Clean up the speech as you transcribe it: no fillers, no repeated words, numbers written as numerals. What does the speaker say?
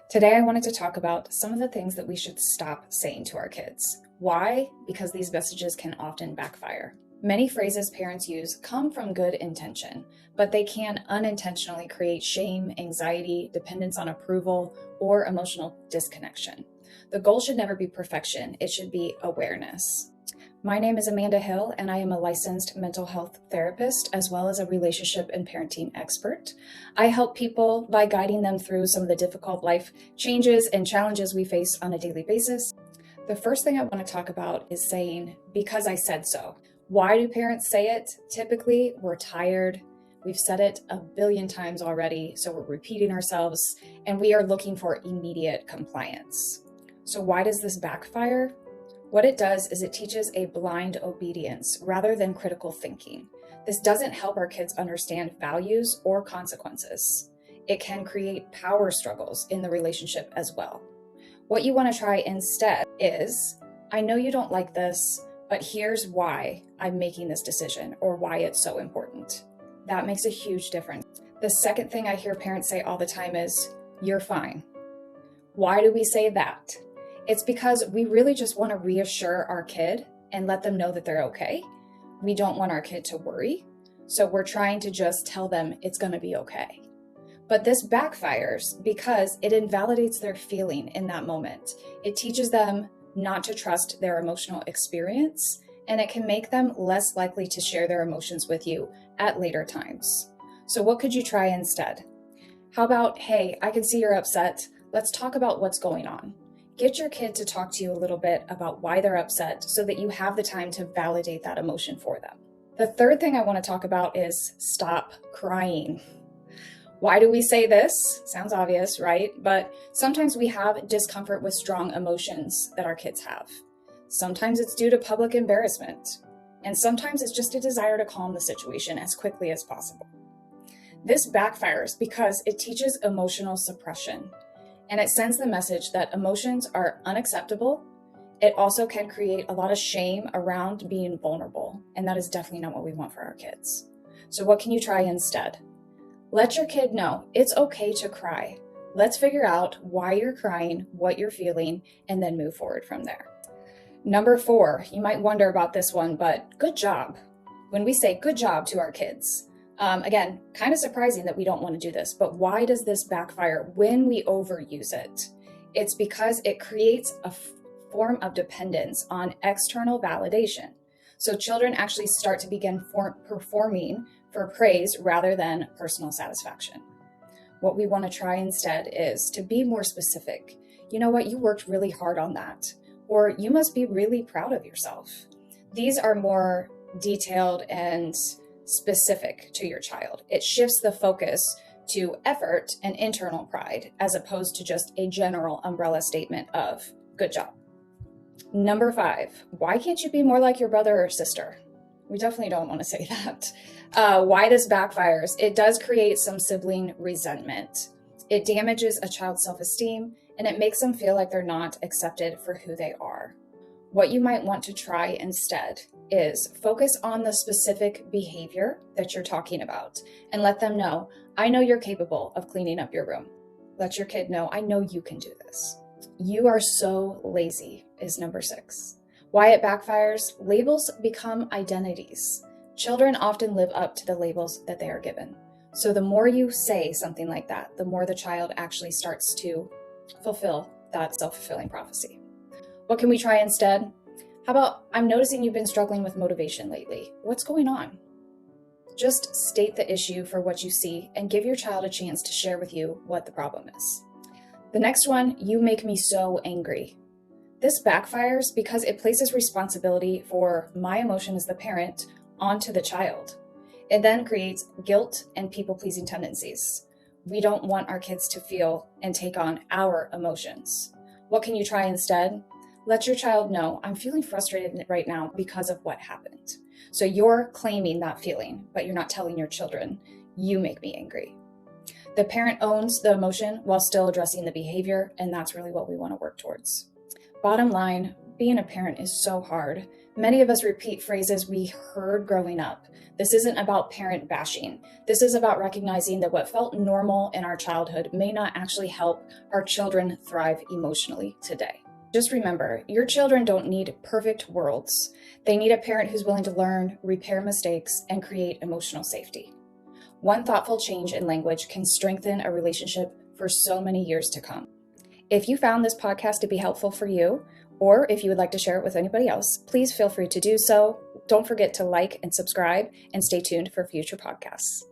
Today, I wanted to talk about some of the things that we should stop saying to our kids. Why? Because these messages can often backfire. Many phrases parents use come from good intention, but they can unintentionally create shame, anxiety, dependence on approval, or emotional disconnection. The goal should never be perfection, it should be awareness. My name is Amanda Hill, and I am a licensed mental health therapist as well as a relationship and parenting expert. I help people by guiding them through some of the difficult life changes and challenges we face on a daily basis. The first thing I want to talk about is saying, because I said so. Why do parents say it? Typically, we're tired. We've said it a billion times already, so we're repeating ourselves, and we are looking for immediate compliance. So why does this backfire? What it does is it teaches a blind obedience rather than critical thinking. This doesn't help our kids understand values or consequences. It can create power struggles in the relationship as well. What you want to try instead is, I know you don't like this, but here's why I'm making this decision or why it's so important. That makes a huge difference. The second thing I hear parents say all the time is, you're fine. Why do we say that? It's because we really just want to reassure our kid and let them know that they're okay. We don't want our kid to worry, so we're trying to just tell them it's going to be okay. But this backfires because it invalidates their feeling in that moment. It teaches them not to trust their emotional experience, and it can make them less likely to share their emotions with you at later times. So what could you try instead? How about, hey, I can see you're upset. Let's talk about what's going on. Get your kid to talk to you a little bit about why they're upset so that you have the time to validate that emotion for them. The third thing I want to talk about is stop crying. Why do we say this? Sounds obvious, right? But sometimes we have discomfort with strong emotions that our kids have. Sometimes it's due to public embarrassment, and sometimes it's just a desire to calm the situation as quickly as possible. This backfires because it teaches emotional suppression. And it sends the message that emotions are unacceptable. It also can create a lot of shame around being vulnerable. And that is definitely not what we want for our kids. So what can you try instead? Let your kid know it's okay to cry. Let's figure out why you're crying, what you're feeling, and then move forward from there. Number 4, you might wonder about this one, but good job. When we say good job to our kids, again, kind of surprising that we don't want to do this, but why does this backfire when we overuse it? It's because it creates a form of dependence on external validation. So children actually start to begin performing for praise rather than personal satisfaction. What we want to try instead is to be more specific. You know what? You worked really hard on that. Or you must be really proud of yourself. These are more detailed and specific to your child. It shifts the focus to effort and internal pride as opposed to just a general umbrella statement of good job. Number 5, why can't you be more like your brother or sister? We definitely don't want to say that. Why this backfires? It does create some sibling resentment. It damages a child's self-esteem and it makes them feel like they're not accepted for who they are. What you might want to try instead is focus on the specific behavior that you're talking about and let them know, I know you're capable of cleaning up your room. Let your kid know, I know you can do this. You are so lazy is number 6. Why it backfires? Labels become identities. Children often live up to the labels that they are given. So the more you say something like that, the more the child actually starts to fulfill that self-fulfilling prophecy. What can we try instead? How about, I'm noticing you've been struggling with motivation lately. What's going on? Just state the issue for what you see and give your child a chance to share with you what the problem is. The next one, you make me so angry. This backfires because it places responsibility for my emotion as the parent onto the child. It then creates guilt and people-pleasing tendencies. We don't want our kids to feel and take on our emotions. What can you try instead? Let your child know, I'm feeling frustrated right now because of what happened. So you're claiming that feeling, but you're not telling your children, you make me angry. The parent owns the emotion while still addressing the behavior, and that's really what we want to work towards. Bottom line, being a parent is so hard. Many of us repeat phrases we heard growing up. This isn't about parent bashing. This is about recognizing that what felt normal in our childhood may not actually help our children thrive emotionally today. Just remember, your children don't need perfect worlds. They need a parent who's willing to learn, repair mistakes, and create emotional safety. One thoughtful change in language can strengthen a relationship for so many years to come. If you found this podcast to be helpful for you, or if you would like to share it with anybody else, please feel free to do so. Don't forget to like and subscribe, and stay tuned for future podcasts.